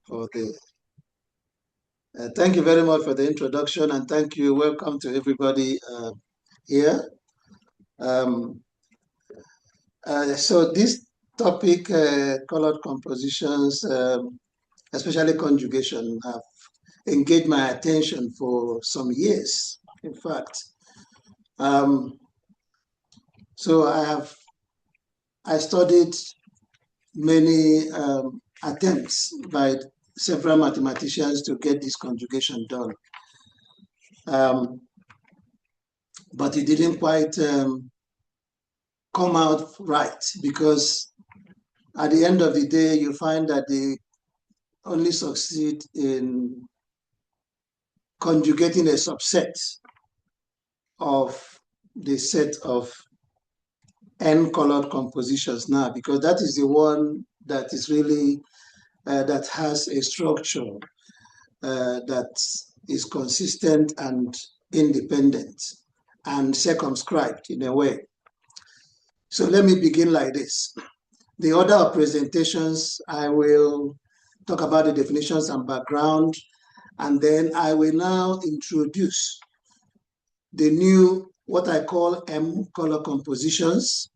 for the thank you very much for the introduction, and thank you. Welcome to everybody here. So this topic, colored compositions, especially conjugation, have engaged my attention for some years, in fact. So I studied many attempts by several mathematicians to get this conjugation done. But it didn't quite come out right, because at the end of the day, you find that they only succeed in conjugating a subset of the set of n colored compositions now, because that is the one that is really, that has a structure that is consistent and independent and circumscribed in a way. So let me begin like this. The order of presentations, I will talk about the definitions and background, and then I will now introduce the new, what I call M color compositions.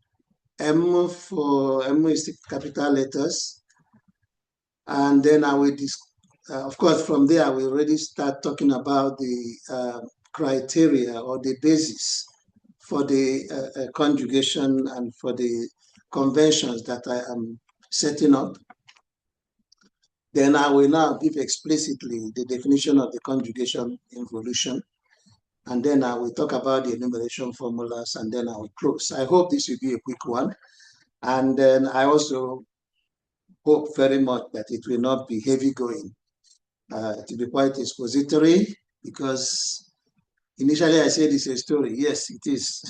M is the capital letters. And then I will, of course, from there, I will already start talking about the criteria or the basis for the conjugation and for the conventions that I am setting up. Then I will now give explicitly the definition of the conjugation involution. And then I will talk about the enumeration formulas, and then I will close. I hope this will be a quick one. And then I also hope very much that it will not be heavy going. It will be quite expository, because initially I said it's a story. Yes, it is.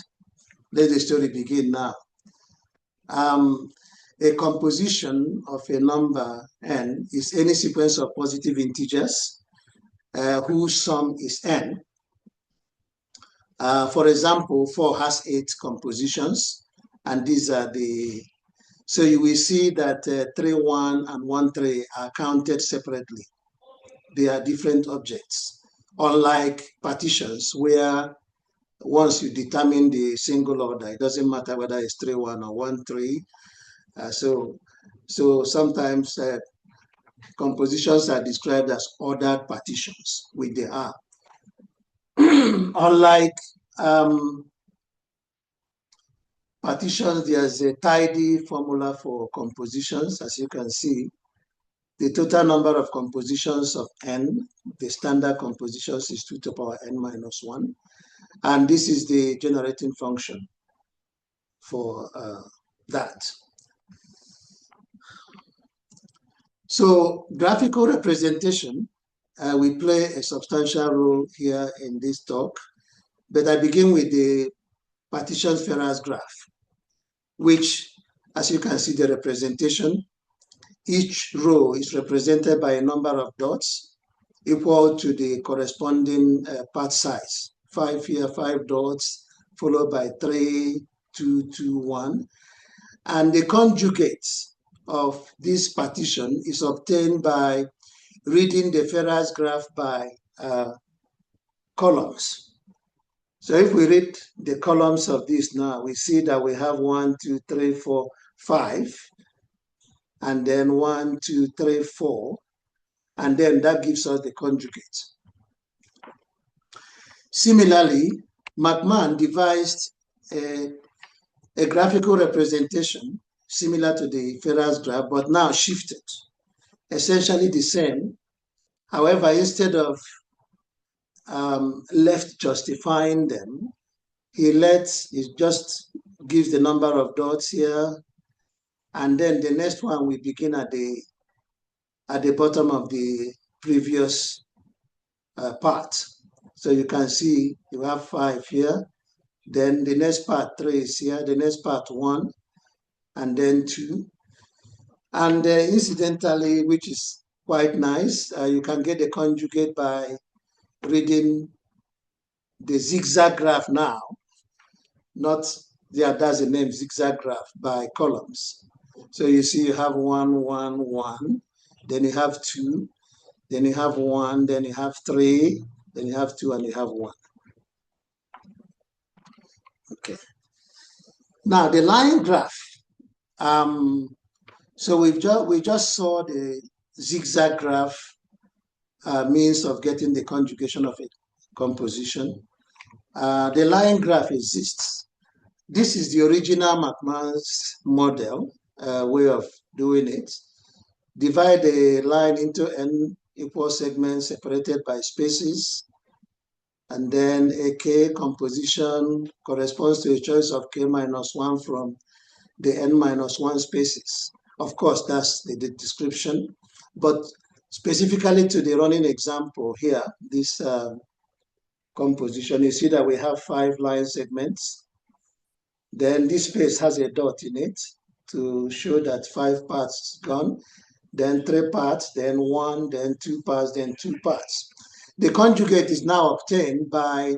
Let the story begin now. A composition of a number n is any sequence of positive integers whose sum is n. For example, 4 has 8 compositions, and these are the, so you will see that 3, 1 and 1, 3 are counted separately. They are different objects, unlike partitions, where once you determine the single order, it doesn't matter whether it's 3, 1 or 1, 3. So sometimes compositions are described as ordered partitions, which they are. Unlike partitions, there's a tidy formula for compositions. As you can see, the total number of compositions of n, the standard compositions, is 2 to the power n minus 1. And this is the generating function for that. So graphical representation will play a substantial role here in this talk, but I begin with the partition Ferrat's graph, which, as you can see the representation, each row is represented by a number of dots equal to the corresponding part size. 5 here, 5 dots, followed by 3, 2, 2, 1. And the conjugate of this partition is obtained by reading the Ferrat's graph by columns. So if we read the columns of this now, we see that we have 1, 2, 3, 4, 5, and then 1, 2, 3, 4, and then that gives us the conjugate. Similarly, MacMahon devised a graphical representation similar to the Ferrat's graph, but now shifted, essentially the same. However, instead of left justifying them, he just gives the number of dots here, and then the next one we begin at the bottom of the previous part. So you can see you have 5 here, then the next part 3 is here, the next part 1, and then 2. And incidentally, which is quite nice, you can get the conjugate by reading the zigzag graph now, not, yeah, that's the name, zigzag graph by columns. So you see you have 1, 1, 1, then you have 2, then you have 1, then you have 3, then you have 2, and you have 1. Okay. Now the line graph. So we just saw the zigzag graph means of getting the conjugation of a composition. The line graph exists. This is the original MacMahon's model way of doing it. Divide the line into n equal segments separated by spaces, and then a k composition corresponds to a choice of k minus 1 from the n minus 1 spaces. Of course, that's the description, but specifically to the running example here, this composition, you see that we have 5 line segments. Then this space has a dot in it to show that 5 parts gone, then 3 parts, then 1, then 2 parts, then 2 parts. The conjugate is now obtained by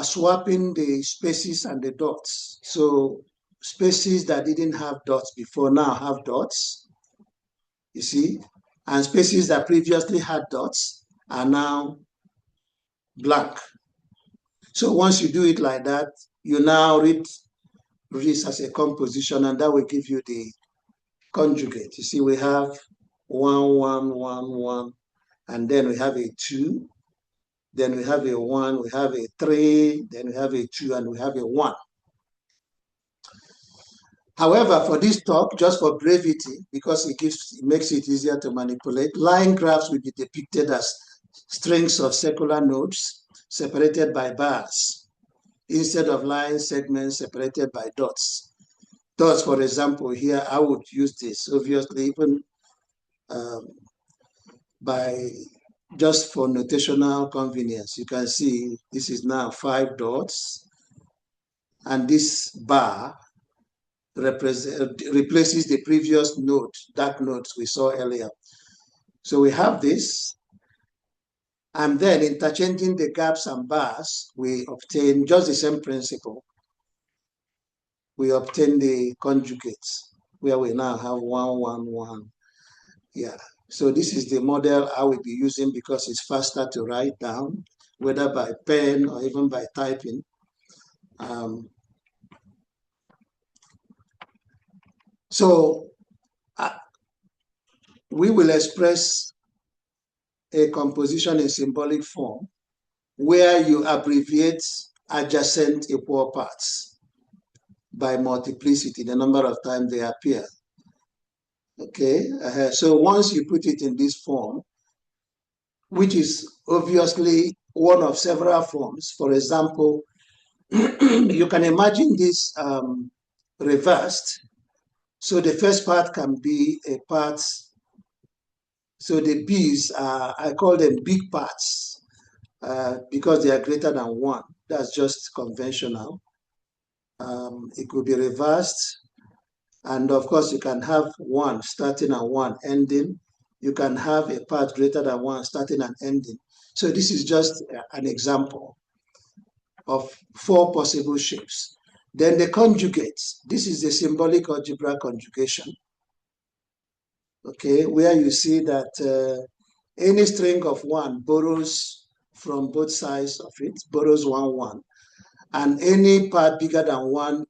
swapping the spaces and the dots. So spaces that didn't have dots before now have dots, you see, and spaces that previously had dots are now blank. So once you do it like that, you now read this as a composition, and that will give you the conjugate. You see, we have 1, 1, 1, 1, and then we have a 2, then we have a 1, we have a 3, then we have a 2, and we have a 1. However, for this talk, just for brevity, because it makes it easier to manipulate, line graphs will be depicted as strings of circular nodes separated by bars, instead of line segments separated by dots. Dots, for example, here, I would use this, obviously, even by just for notational convenience. You can see this is now 5 dots, and this bar replaces the previous node, dark nodes we saw earlier. So we have this, and then interchanging the gaps and bars, we obtain just the same principle. We obtain the conjugates, where we now have 1, 1, 1. Yeah, so this is the model I will be using because it's faster to write down, whether by pen or even by typing. We will express a composition in symbolic form where you abbreviate adjacent equal parts by multiplicity, the number of times they appear. Okay, so once you put it in this form, which is obviously one of several forms, for example, you can imagine this reversed. So the first part can be a part, so the B's are, I call them big parts because they are greater than 1. That's just conventional. It could be reversed. And of course, you can have 1 starting and 1 ending. You can have a part greater than 1 starting and ending. So this is just an example of 4 possible shapes. Then the conjugates. This is the symbolic algebra conjugation. Okay, where you see that any string of 1 borrows from both sides of it, borrows 1, 1. And any part bigger than 1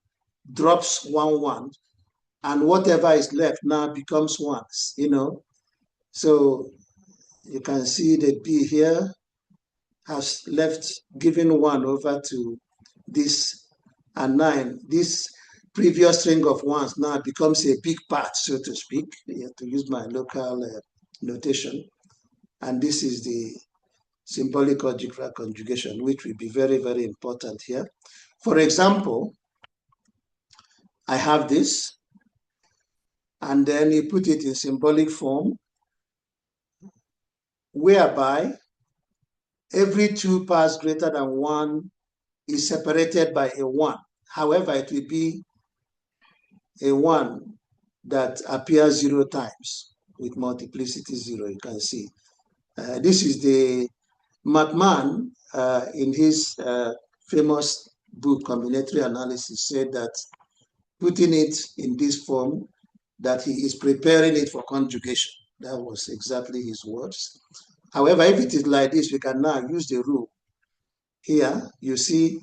drops 1, 1. And whatever is left now becomes 1s, you know. So you can see the B here has left, given 1 over to this and 9. This previous string of 1s now becomes a big part, so to speak, to use my local notation. And this is the symbolic algebra conjugation, which will be very, very important here. For example, I have this, and then you put it in symbolic form, whereby every 2 parts greater than 1 is separated by a 1. However, it will be a 1 that appears 0 times with multiplicity 0, you can see. This is the MacMahon in his famous book, Combinatorics Analysis, said that putting it in this form that he is preparing it for conjugation. That was exactly his words. However, if it is like this, we can now use the rule. Here, you see,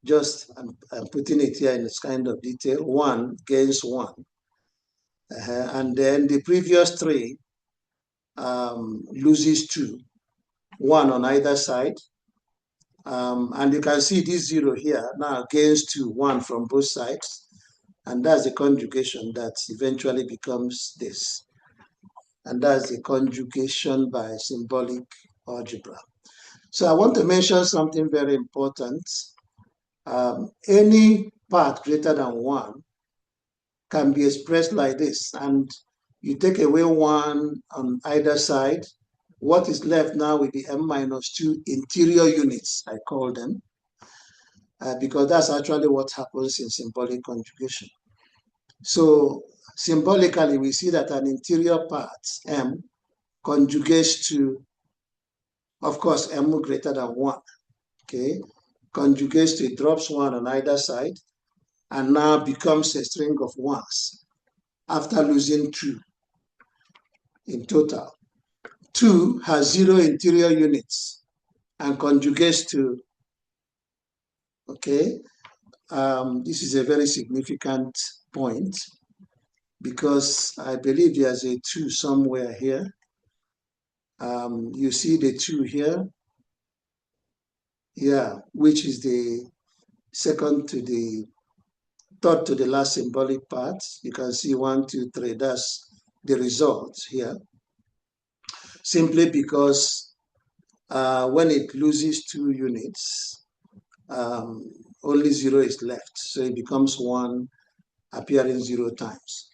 just I'm putting it here in this kind of detail, 1 gains 1. And then the previous 3 loses 2, 1 on either side. And you can see this 0 here now gains 2, 1 from both sides. And that's the conjugation that eventually becomes this. And that's the conjugation by symbolic algebra. So I want to mention something very important. Any part greater than 1 can be expressed like this. And you take away 1 on either side. What is left now will be m-2 interior units, I call them, because that's actually what happens in symbolic conjugation. So symbolically, we see that an interior part, m, conjugates to, of course, m greater than 1, okay? Conjugates to, it drops 1 on either side, and now becomes a string of 1s after losing 2 in total. 2 has 0 interior units and conjugates to, okay? This is a very significant point because I believe there's a 2 somewhere here. You see the 2 here, yeah, which is the second to the third to the last symbolic part. You can see 1, 2, 3, that's the result here. Simply because when it loses 2 units, only 0 is left. So it becomes 1 appearing 0 times.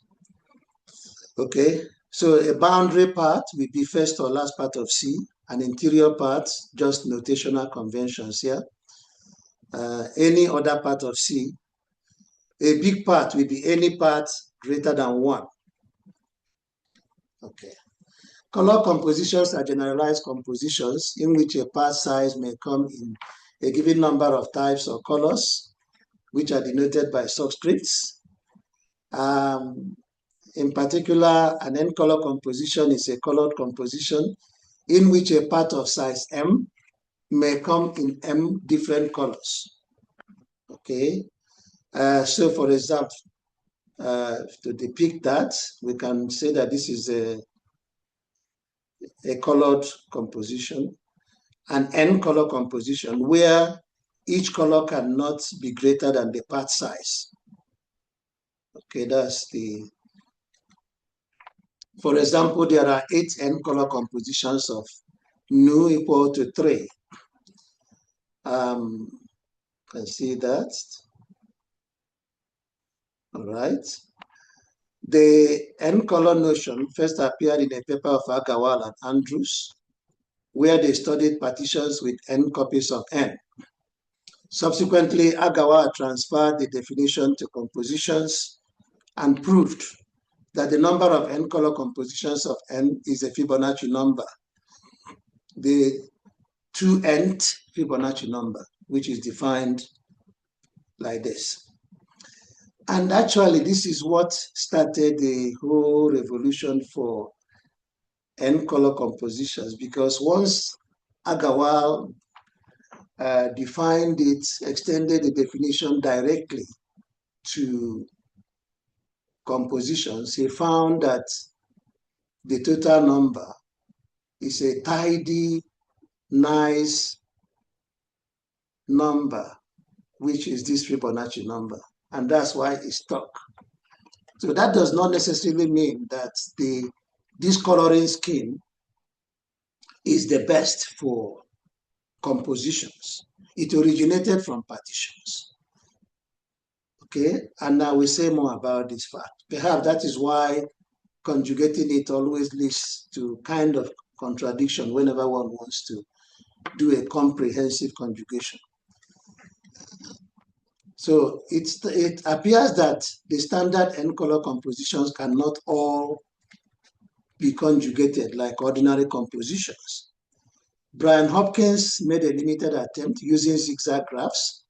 Okay, so a boundary part will be first or last part of C, an interior part, just notational conventions here. Any other part of C, a big part will be any part greater than 1. Okay. Color compositions are generalized compositions in which a part size may come in a given number of types or colors, which are denoted by subscripts. In particular, an n-color composition is a colored composition in which a part of size m may come in m different colors. Okay, so for example, to depict that, we can say that this is a colored composition, an n-color composition where each color cannot be greater than the part size. Okay, that's the, for example, there are 8 n-color compositions of nu equal to 3. Can see that. All right. The n-color notion first appeared in a paper of Agarwal and Andrews, where they studied partitions with n copies of n. Subsequently, Agarwal transferred the definition to compositions and proved that the number of n-color compositions of n is a Fibonacci number, the 2nth Fibonacci number, which is defined like this. And actually, this is what started the whole revolution for n-color compositions, because once Agarwal defined it, extended the definition directly to compositions, he found that the total number is a tidy, nice number, which is this Fibonacci number. And that's why it stuck. So that does not necessarily mean that this coloring scheme is the best for compositions. It originated from partitions. Okay, and now we say more about this fact. Perhaps that is why conjugating it always leads to kind of contradiction whenever one wants to do a comprehensive conjugation. So it appears that the standard n-color compositions cannot all be conjugated like ordinary compositions. Brian Hopkins made a limited attempt using zigzag graphs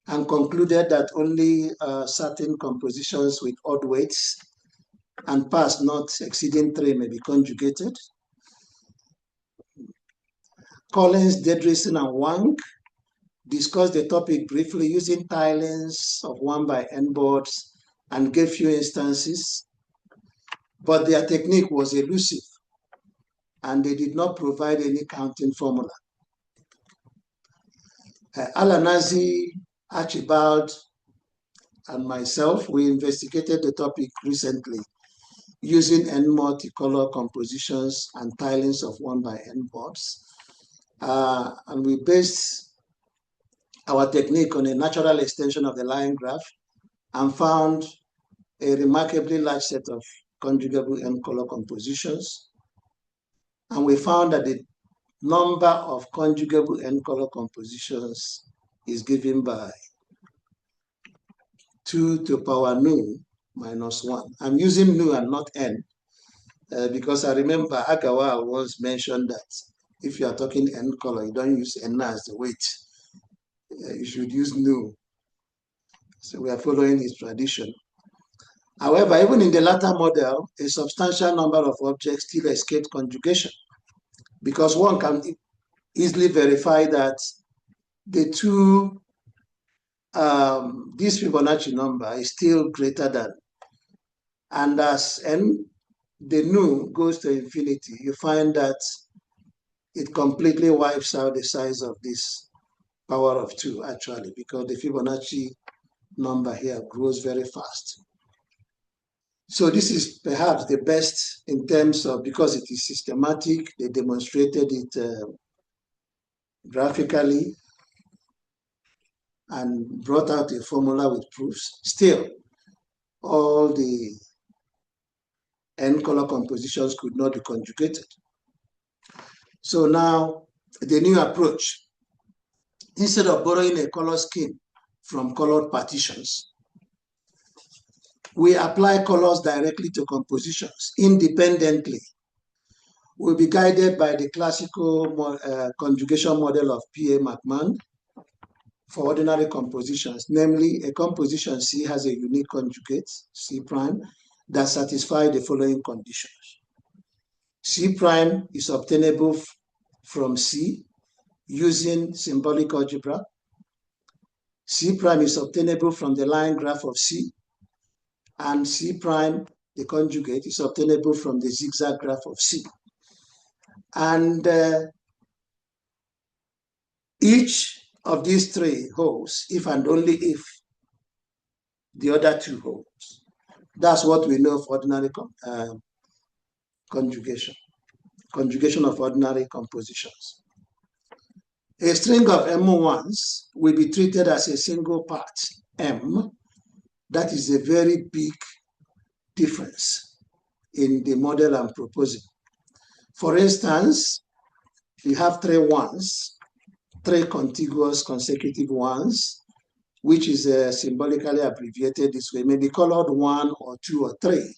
and concluded that only certain compositions with odd weights and parts not exceeding 3 may be conjugated. Collins, Dedrison, and Wang discussed the topic briefly using tilings of 1/n boards and gave few instances, but their technique was elusive and they did not provide any counting formula. Alanazi, Archibald, and myself, we investigated the topic recently using n multicolor compositions and tilings of 1/n boards. And we based our technique on a natural extension of the line graph and found a remarkably large set of conjugable n-color compositions. And we found that the number of conjugable n-color compositions is given by 2 to the power nu minus 1. I'm using nu and not n because I remember Agawa once mentioned that if you are talking n-color, you don't use n as the weight. You should use nu. So we are following his tradition. However, even in the latter model, a substantial number of objects still escaped conjugation because one can easily verify that the two, this Fibonacci number is still greater than, and as n, the nu goes to infinity, you find that it completely wipes out the size of this power of 2 actually, because the Fibonacci number here grows very fast. So this is perhaps the best in terms of, because it is systematic, they demonstrated it graphically and brought out a formula with proofs. Still, all the n-color compositions could not be conjugated. So now the new approach, instead of borrowing a color scheme from colored partitions, we apply colors directly to compositions independently. We'll be guided by the classical conjugation model of P.A. MacMahon for ordinary compositions. Namely, a composition C has a unique conjugate, C prime, that satisfies the following conditions. C prime is obtainable from C using symbolic algebra. C prime is obtainable from the line graph of C, and C prime, the conjugate, is obtainable from the zigzag graph of C. And each of these 3 holds if and only if the other 2 holds. That's what we know of ordinary conjugation of ordinary compositions. A string of M1s will be treated as a single part, M. That is a very big difference in the model I'm proposing. For instance, you have 3 1s, 3 contiguous consecutive 1s, which is symbolically abbreviated this way, may be colored 1 or 2 or 3,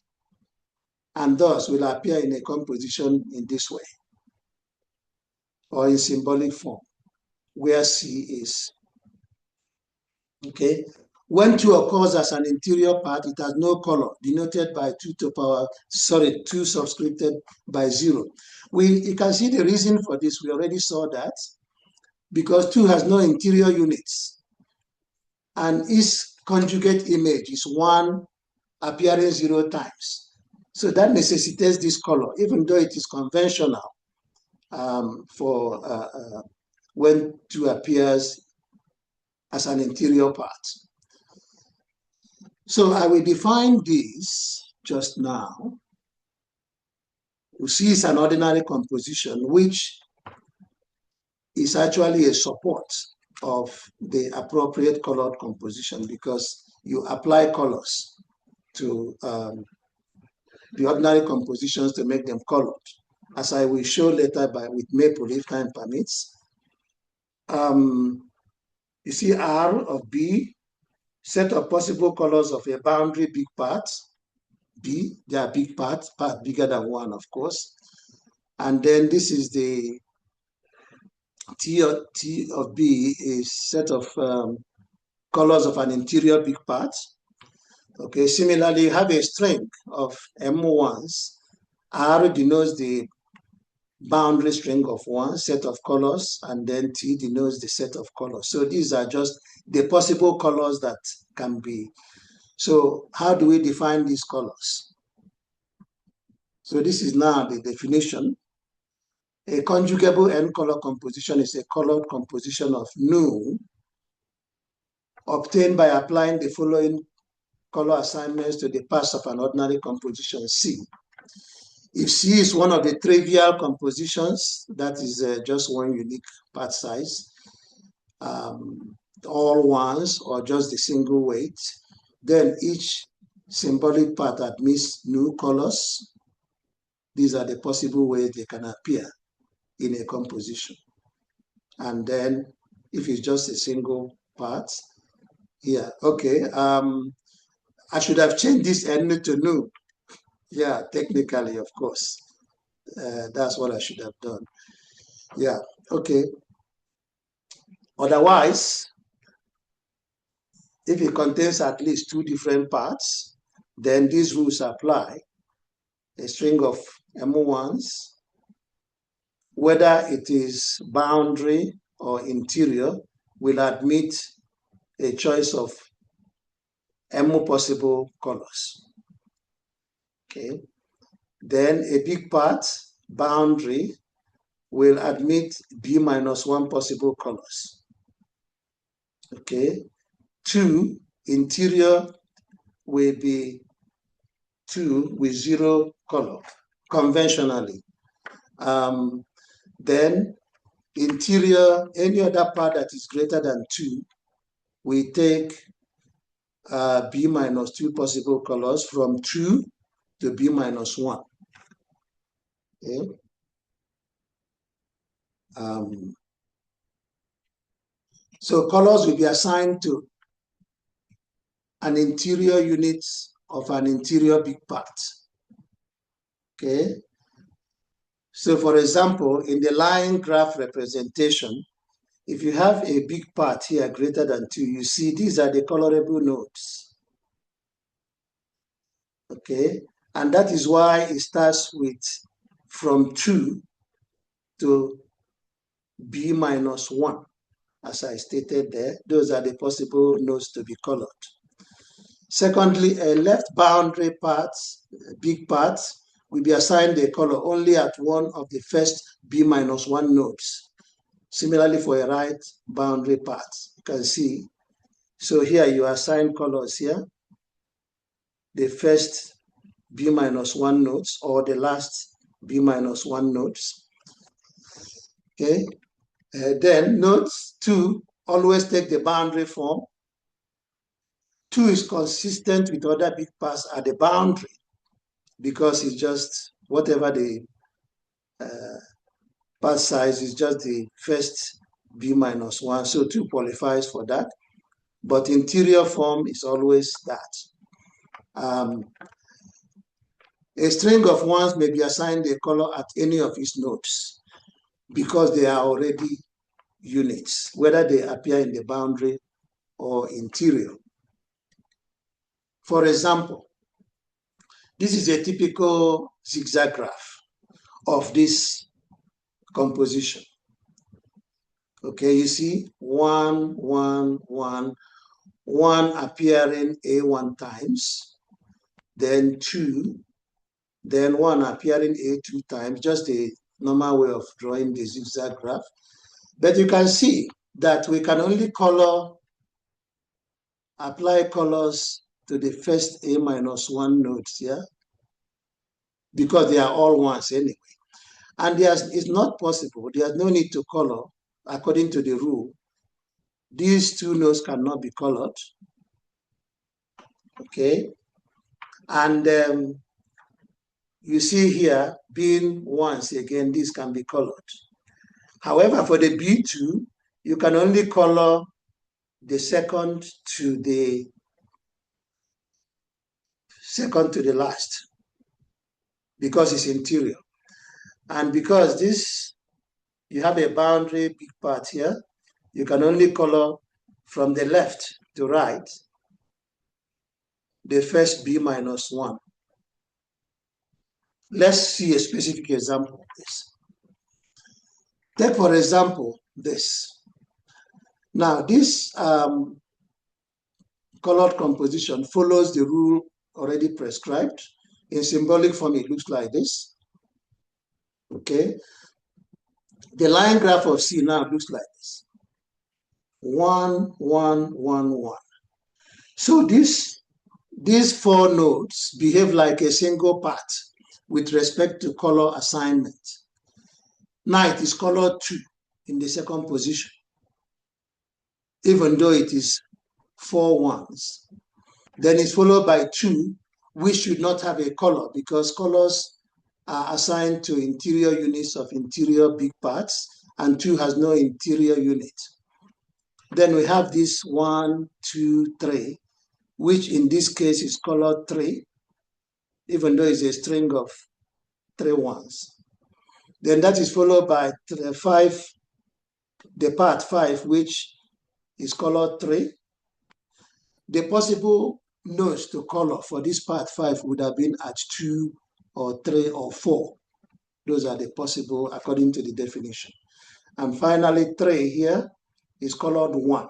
and thus will appear in a composition in this way, or in symbolic form, where C is. Okay. When 2 occurs as an interior part, it has no color, denoted by 2 subscripted by 0. You can see the reason for this. We already saw that. Because 2 has no interior units, and its conjugate image is 1 appearing 0 times. So that necessitates this color, even though it is conventional for when 2 appears as an interior part. So I will define this just now. You see, it's an ordinary composition, which is actually a support of the appropriate colored composition because you apply colors to the ordinary compositions to make them colored, as I will show later with maple if time permits. You see R of B, set of possible colors of a boundary big part, B, they are big parts, part bigger than 1, of course. And then this is the T of B is set of colors of an interior big part. Okay, similarly, you have a string of M1s. R denotes the boundary string of one set of colors, and then T denotes the set of colors. So these are just the possible colors that can be. So how do we define these colors? So this is now the definition. A conjugable n-color composition is a colored composition of nu obtained by applying the following color assignments to the parts of an ordinary composition C. If C is one of the trivial compositions, that is just one unique part size, all ones or just the single weight, then each symbolic part admits new colors. These are the possible ways they can appear in a composition. And then if it's just a single part, yeah, okay. I should have changed this N to nu. Yeah, technically, of course. That's what I should have done. Yeah, okay. Otherwise, if it contains at least two different parts, then these rules apply. A string of M1s, whether it is boundary or interior, will admit a choice of M possible colors. Okay. Then a big part, boundary, will admit B minus one possible colors. Okay. 2, interior will be 2 with 0 color, conventionally. Then interior, any other part that is greater than 2, we take B minus 2 possible colors from 2 to B minus 1. Okay. So colors will be assigned to an interior unit of an interior big part. Okay. So for example, in the line graph representation, if you have a big part here greater than 2, you see these are the colorable nodes. Okay. And that is why it starts with from 2 to B minus 1. As I stated there, those are the possible nodes to be colored. Secondly, a left boundary part, big part, will be assigned a color only at one of the first B minus 1 nodes. Similarly, for a right boundary part, you can see. So here you assign colors here, the first B minus 1 nodes or the last B minus 1 nodes. Okay. Then nodes 2 always take the boundary form. 2 is consistent with other big parts at the boundary because it's just whatever the part size is just the first B minus 1. So 2 qualifies for that. But interior form is always that. A string of ones may be assigned a color at any of its nodes because they are already units, whether they appear in the boundary or interior. For example, this is a typical zigzag graph of this composition. Okay, you see 1, 1, 1, 1 appearing A1 times, then 2, then 1 appearing A2 times, just a normal way of drawing the zigzag graph. But you can see that we can only apply colors to the first A minus 1 nodes here, because they are all ones anyway. And it's not possible, there's no need to color according to the rule. These 2 nodes cannot be colored. Okay. And you see here, being ones, again, these can be colored. However, for the B2, you can only color the second to the last because it's interior. And because you have a boundary big part here, you can only color from the left to right. the first B minus 1. Let's see a specific example of this. Take, for example, this. Now, this colored composition follows the rule already prescribed. In symbolic form, it looks like this. Okay. The line graph of C now looks like this. 1, 1, 1, 1. So these 4 nodes behave like a single part with respect to color assignment. Now it is color 2 in the second position, even though it is 4 ones. Then it's followed by 2, which should not have a color because colors are assigned to interior units of interior big parts, and 2 has no interior unit. Then we have this 1, 2, 3, which in this case is color 3, even though it's a string of 3 ones. Then that is followed by 5, the part 5, which is color 3. The possible nodes to color for this part 5 would have been at 2 or 3 or 4. Those are the possible according to the definition. And finally, 3 here is colored 1.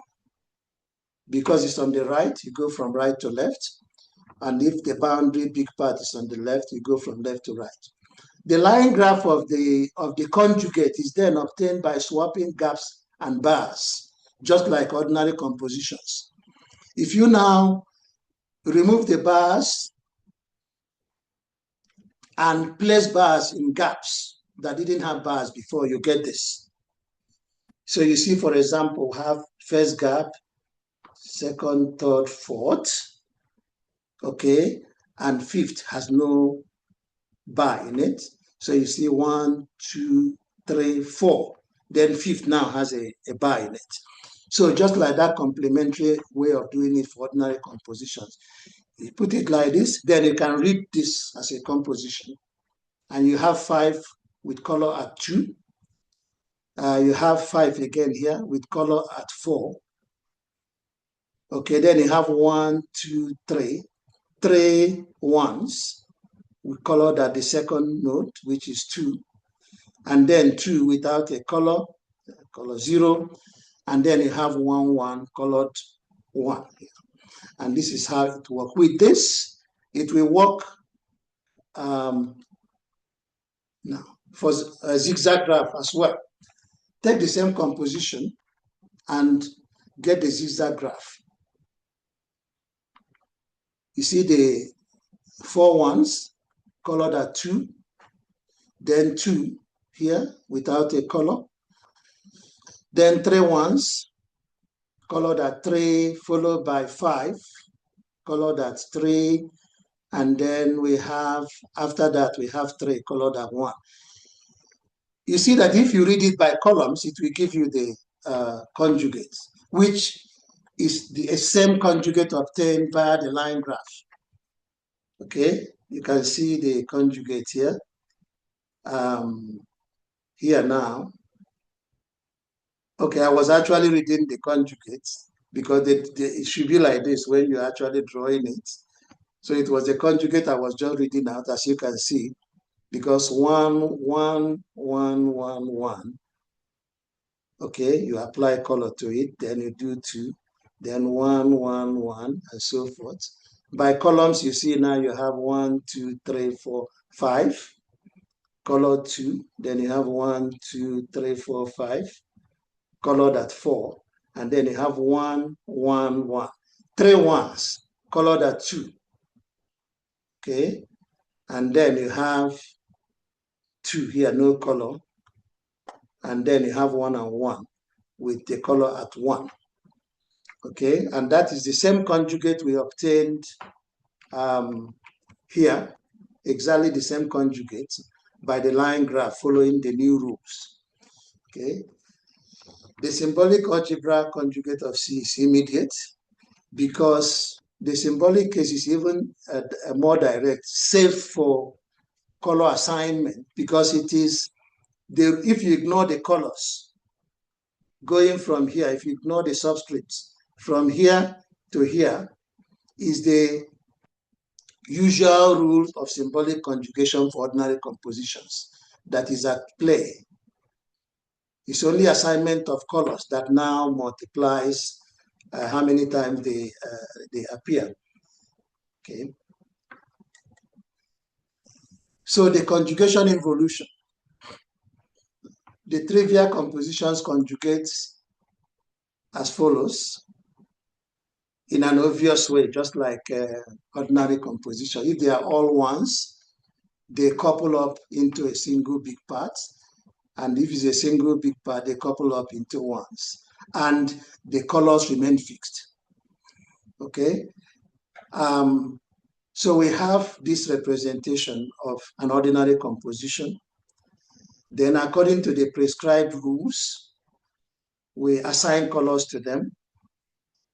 Because it's on the right, you go from right to left. And if the boundary big part is on the left, you go from left to right. The line graph of the conjugate is then obtained by swapping gaps and bars, just like ordinary compositions. If you now remove the bars and place bars in gaps that didn't have bars before, you get this. So you see, for example, have first gap, second, third, fourth, okay, and fifth has no bar in it. So you see 1, 2, 3, 4. Then fifth now has a bar in it. So just like that complementary way of doing it for ordinary compositions. You put it like this, then you can read this as a composition. And you have 5 with color at 2. You have 5 again here with color at 4. Okay, then you have 1, 2, 3. 3 ones. We colored at the second node, which is 2. And then 2 without a color 0. And then you have 1, 1, colored 1 here. And this is how it works. With this, it will work now for a zigzag graph as well. Take the same composition and get the zigzag graph. You see the 4 ones colored at 2, then 2 here without a color, then 3 ones colored at 3, followed by 5 colored at 3, and then we have, after that, we have 3 colored at 1. You see that if you read it by columns, it will give you the conjugate, which is the same conjugate obtained via the line graph. Okay, you can see the conjugate here. Here now. Okay, I was actually reading the conjugates because it should be like this when you're actually drawing it. So it was the conjugate I was just reading out, as you can see, because 1, 1, 1, 1, 1. Okay, you apply color to it, then you do 2, then 1, 1, 1, and so forth. By columns, you see now you have 1, 2, 3, 4, 5. Color 2, then you have 1, 2, 3, 4, 5. Colored at 4, and then you have 1, 1, 1. 3 ones colored at 2. Okay, and then you have 2 here, no color, and then you have 1 and 1 with the color at 1. Okay, and that is the same conjugate we obtained here, exactly the same conjugate by the line graph following the new rules. Okay. The symbolic algebra conjugate of C is immediate because the symbolic case is even more direct, save for color assignment, because it is, if you ignore the colors, going from here, if you ignore the subscripts, from here to here is the usual rules of symbolic conjugation for ordinary compositions that is at play. It's only assignment of colors that now multiplies how many times they appear. Okay. So the conjugation involution. The trivial compositions conjugate as follows in an obvious way, just like ordinary composition. If they are all ones, they couple up into a single big part. And if it's a single big part, they couple up into ones. And the colors remain fixed. Okay? So we have this representation of an ordinary composition. Then according to the prescribed rules, we assign colors to them,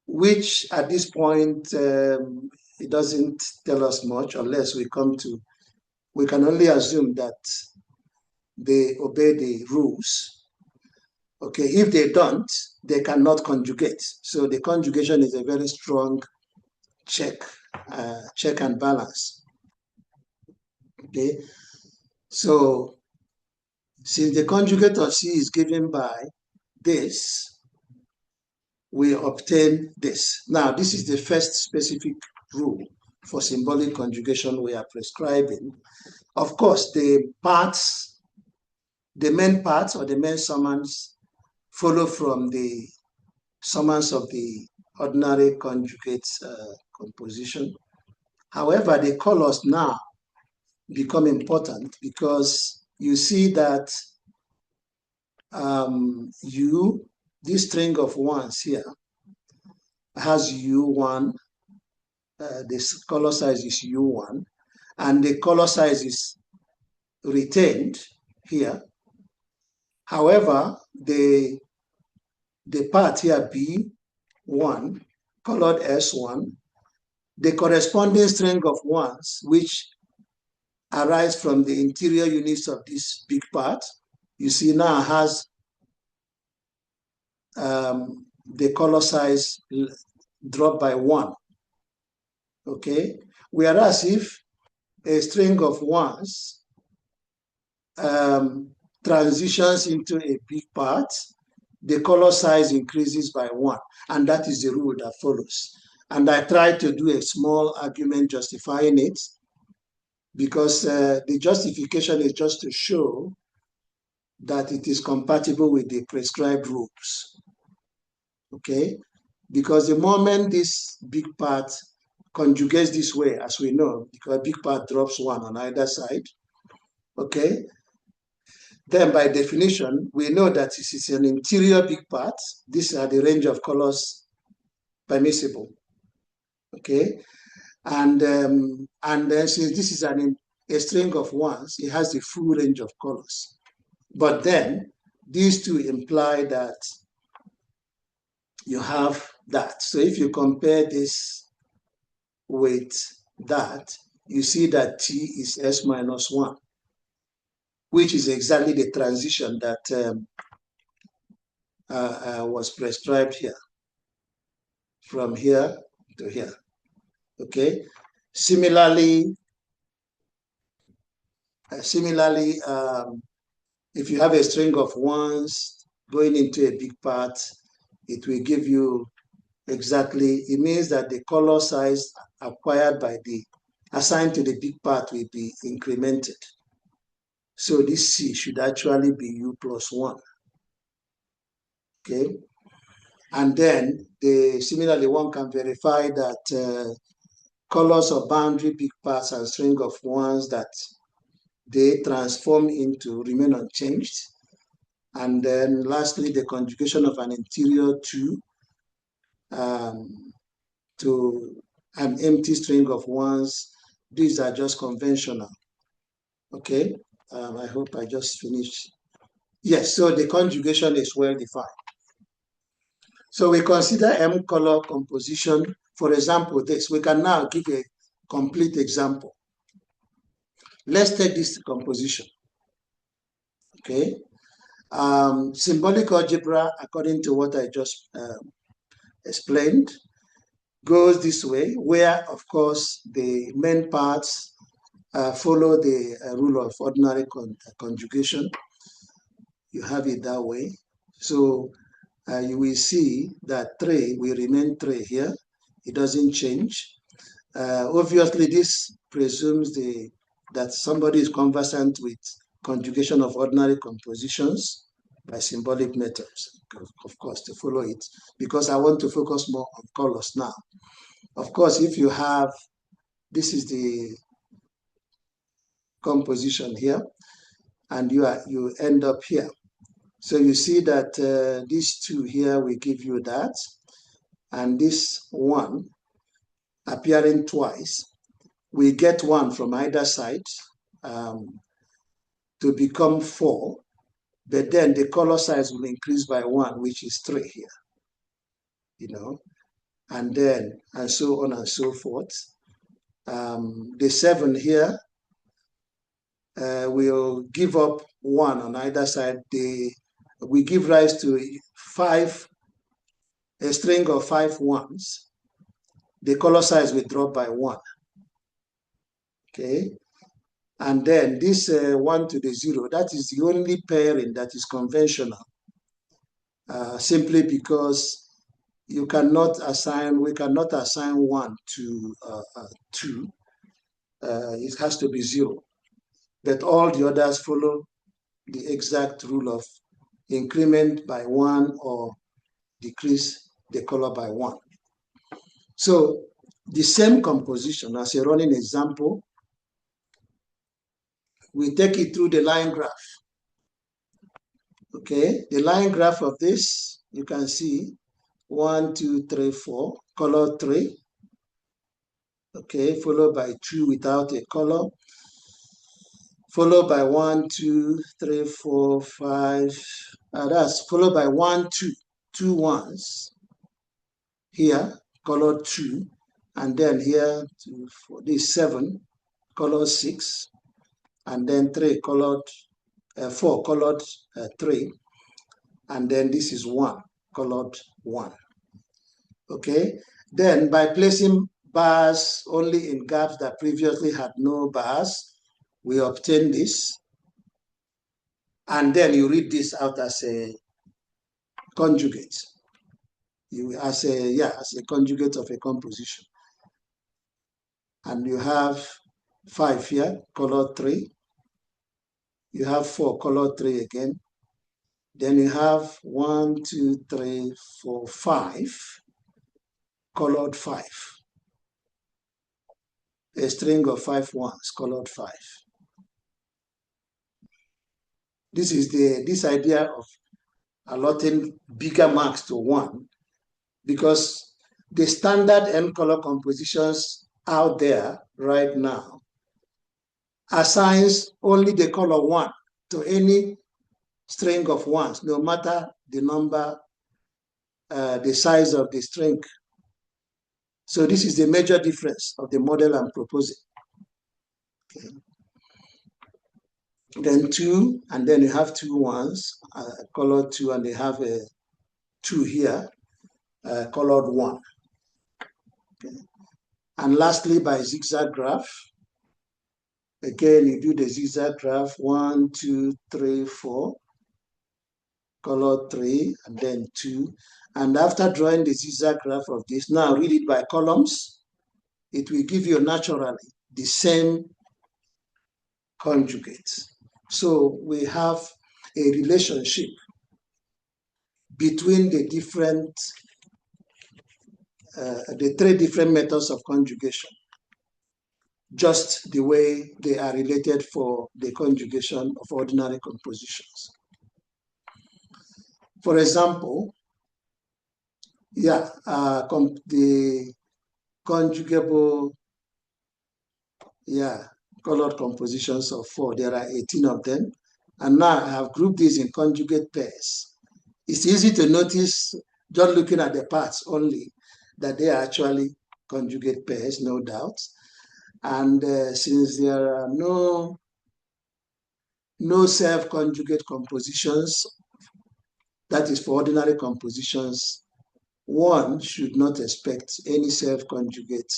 which at this point, it doesn't tell us much unless we can only assume that they obey the rules. Okay, if they don't, they cannot conjugate. So the conjugation is a very strong check and balance. Okay, so since the conjugate of C is given by this, we obtain this. Now, this is the first specific rule for symbolic conjugation we are prescribing. Of course, the main parts or the main summands follow from the summands of the ordinary conjugate composition. However, the colors now become important because you see that this string of ones here has U1, this color size is U1, and the color size is retained here. However, the part here B1, colored S1, the corresponding string of ones, which arise from the interior units of this big part, you see now has the color size dropped by 1. Okay? Whereas if a string of ones transitions into a big part, the color size increases by 1. And that is the rule that follows. And I tried to do a small argument justifying it because the justification is just to show that it is compatible with the prescribed rules. Okay? Because the moment this big part conjugates this way, as we know, because big part drops 1 on either side, okay? Then by definition, we know that this is an interior big part. These are the range of colors permissible, okay? And then since this is a string of ones, it has the full range of colors. But then these two imply that you have that. So if you compare this with that, you see that T is S minus 1, which is exactly the transition that was prescribed here, from here to here. Okay. Similarly, if you have a string of ones going into a big part, it will give you exactly, it means that the color size acquired by assigned to the big part will be incremented. So this C should actually be U plus 1. Okay. And then similarly, one can verify that colors of boundary big parts and string of ones that they transform into remain unchanged. And then lastly, the conjugation of an interior 2 to an empty string of ones. These are just conventional. Okay, I hope I just finished. Yes, so the conjugation is well defined. So we consider M color composition. For example, this. We can now give a complete example. Let's take this composition. Okay. Symbolic algebra, according to what I just explained, goes this way, where, of course, the main parts follow the rule of ordinary conjugation. You have it that way. So you will see that 3 will remain 3 here. It doesn't change. Obviously, this presumes that somebody is conversant with conjugation of ordinary compositions by symbolic methods, of course, to follow it, because I want to focus more on colors now. Of course, if you have, this is the composition here, and you end up here. So you see that these 2 here will give you that, and this 1 appearing twice, we get 1 from either side to become 4, but then the color size will increase by 1, which is 3 here, and then, and so on and so forth. The 7 here will give up 1 on either side. We give rise to 5, a string of 5 ones. The color size will drop by 1. Okay, and then this 1 to the 0, that is the only pairing that is conventional, simply because we cannot assign 1 to 2. It has to be 0. But all the others follow the exact rule of increment by 1 or decrease the color by 1. So the same composition, as a running example, we take it through the line graph. Okay, the line graph of this, you can see 1, 2, 3, 4, color 3. Okay, followed by 2 without a color, followed by 1, 2, 3, 4, 5. That's followed by 1, 2, 2 ones here, color 2, and then here 2, 4, this 7, color 6, and then 3 colored 4 colored 3, and then this is 1 colored 1. Okay, then by placing bars only in gaps that previously had no bars, we obtain this, and then you read this out as a conjugate. As a conjugate of a composition. And you have 5 here, color 3. You have 4, color 3 again. Then you have 1, 2, 3, 4, 5, colored 5. A string of 5 ones, colored 5. This is this idea of allotting bigger marks to 1, because the standard n color compositions out there right now assigns only the color 1 to any string of ones, no matter the number, the size of the string. So this is the major difference of the model I'm proposing. Okay. Then 2, and then you have 2 ones, colored 2, and they have a 2 here, colored 1. Okay. And lastly, by zigzag graph, again, you do the zigzag graph, 1, 2, 3, 4, color 3, and then 2. And after drawing the zigzag graph of this, now read it by columns, it will give you naturally the same conjugate. So we have a relationship between the the 3 different methods of conjugation, just the way they are related for the conjugation of ordinary compositions. For example, the conjugable, colored compositions of 4. There are 18 of them. And now I have grouped these in conjugate pairs. It's easy to notice, just looking at the parts only, that they are actually conjugate pairs, no doubt. And since there are no self-conjugate compositions, that is for ordinary compositions, one should not expect any self-conjugate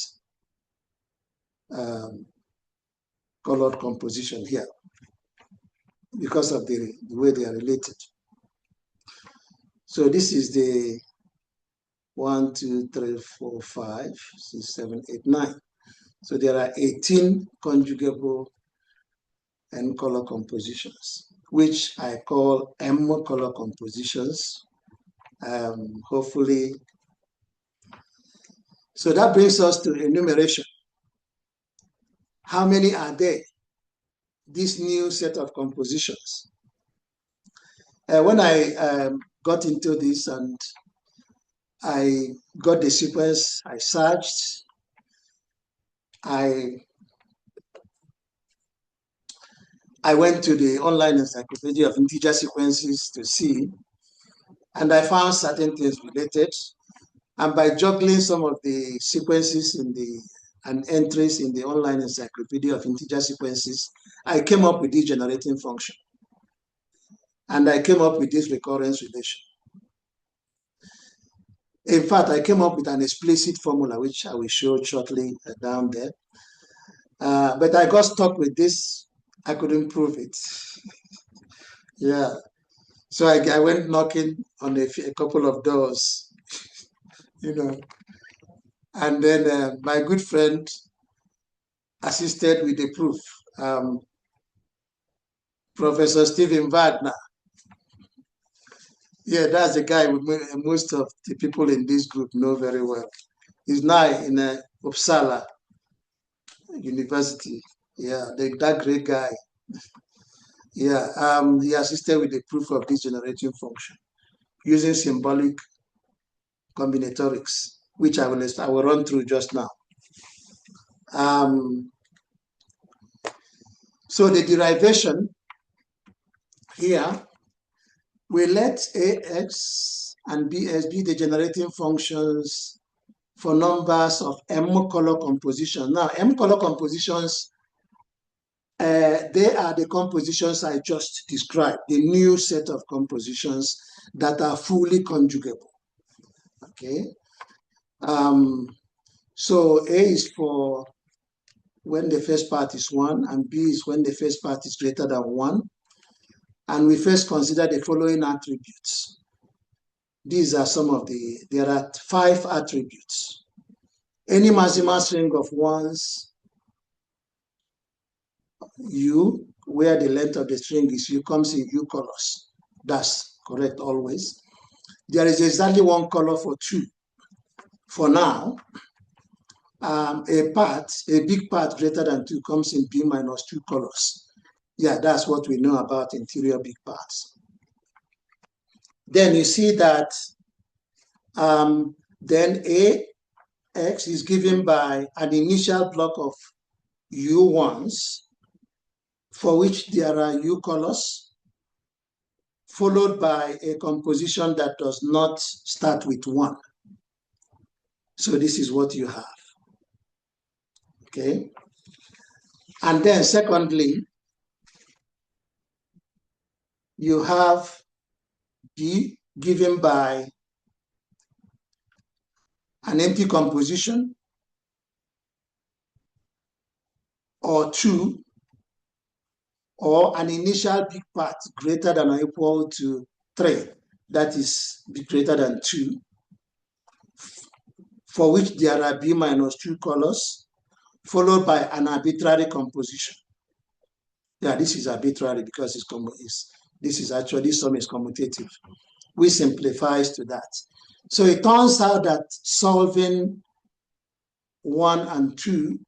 colored composition here because of the way they are related. So this is the 1, 2, 3, 4, 5, 6, 7, 8, 9. So there are 18 conjugable N color compositions, which I call M color compositions. Hopefully. So that brings us to enumeration. How many are there? This new set of compositions. When I got into this and I got the sequence, I searched, I went to the online encyclopedia of integer sequences to see, and I found certain things related. And by juggling some of the sequences and entries in the online encyclopedia of integer sequences, I came up with this generating function. And I came up with this recurrence relation. In fact, I came up with an explicit formula, which I will show shortly down there. But I got stuck with this. I couldn't prove it. Yeah. So I went knocking on a couple of doors, and then my good friend assisted with the proof. Professor Stephen Wagner. Yeah, that's the guy most of the people in this group know very well. He's now in Uppsala University. Yeah, that great guy. Yeah, he assisted with the proof of this generating function using symbolic combinatorics, which I will run through just now. So the derivation here, we let AX and BS be the generating functions for numbers of M color composition. Now, M color compositions, they are the compositions I just described, the new set of compositions that are fully conjugable. Okay. So A is for when the first part is 1, and B is when the first part is greater than 1. And we first consider the following attributes. These are some of there are 5 attributes. Any maximal string of 1s, U, where the length of the string is U, comes in U colors. That's correct always. There is exactly 1 color for 2. For now, a big part greater than 2 comes in B minus 2 colors. Yeah, that's what we know about interior big parts. Then you see that then AX is given by an initial block of U1s for which there are U colors, followed by a composition that does not start with 1. So this is what you have. Okay. And then secondly, you have B given by an empty composition or 2, or an initial big part greater than or equal to 3, that is greater than 2, for which there are B minus 2 colors, followed by an arbitrary composition. Yeah, this is arbitrary because this sum is commutative, which simplifies to that. So it turns out that solving 1 and 2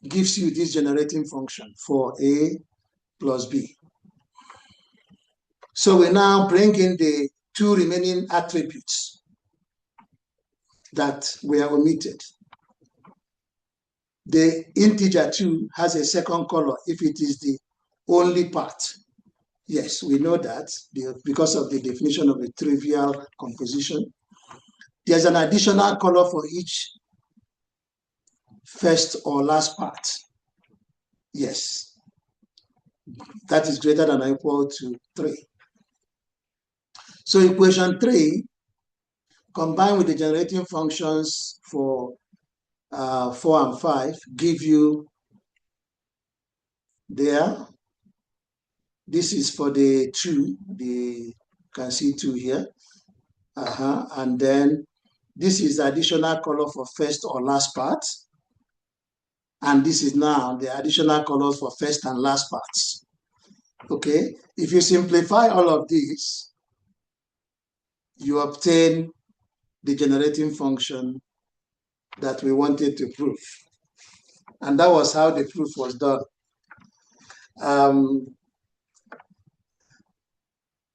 gives you this generating function for A plus B. So we now bring in the 2 remaining attributes that were omitted. The integer 2 has a second color if it is the only part. Yes, we know that because of the definition of a trivial composition. There's an additional color for each first or last part. Yes, that is greater than or equal to 3. So equation 3 combined with the generating functions for 4 and 5, give you there. This is for the 2, you can see 2 here. And then this is additional color for first or last part. And this is now the additional colors for first and last parts. Okay, if you simplify all of these, you obtain the generating function that we wanted to prove. And that was how the proof was done.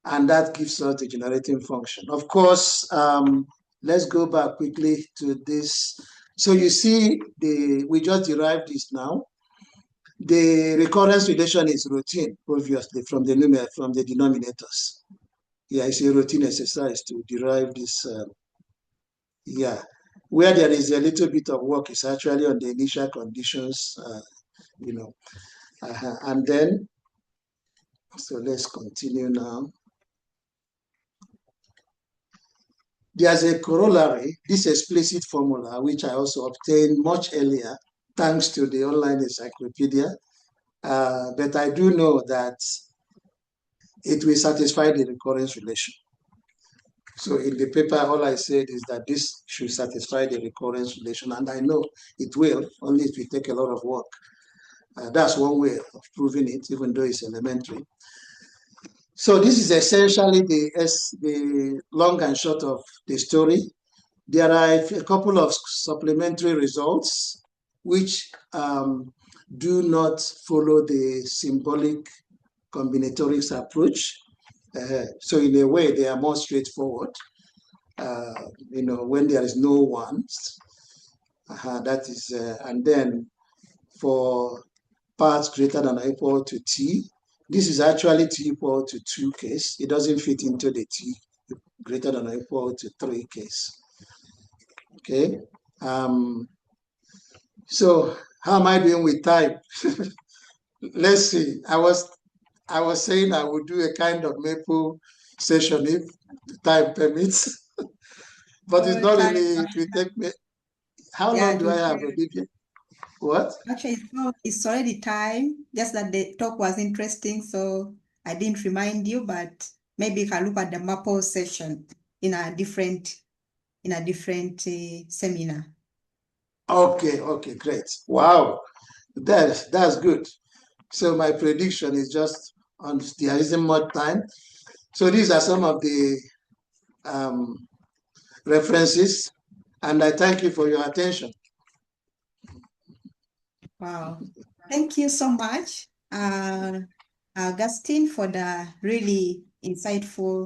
And that gives us the generating function. Of course, let's go back quickly to this. So you see, we just derived this now. The recurrence relation is routine, obviously, from the denominators. Yeah, it's a routine exercise to derive this. Yeah, where there is a little bit of work is actually on the initial conditions, and then, so let's continue now. There's a corollary, this explicit formula, which I also obtained much earlier, thanks to the online encyclopedia. But I do know that it will satisfy the recurrence relation. So in the paper, all I said is that this should satisfy the recurrence relation, and I know it will, only it will take a lot of work. That's one way of proving it, even though it's elementary. So this is essentially the long and short of the story. There are a couple of supplementary results which do not follow the symbolic combinatorics approach. So in a way, they are more straightforward. When there is no ones, that is, and then for parts greater than or equal to t, this is actually t equal to 2 case. It doesn't fit into the t greater than or equal to 3 case. Okay. So how am I doing with time? Let's see. I was saying I would do a kind of maple session if time permits, but it's not really. It will take me. How long do I have, Olivia? What? Actually, it's already time. Just that the talk was interesting, so I didn't remind you. But maybe you can look at the maple session in a different seminar. Okay, great. Wow, that's good. So my prediction is just on there isn't much time. So these are some of the references, and I thank you for your attention. Wow, thank you so much, Augustine, for the really insightful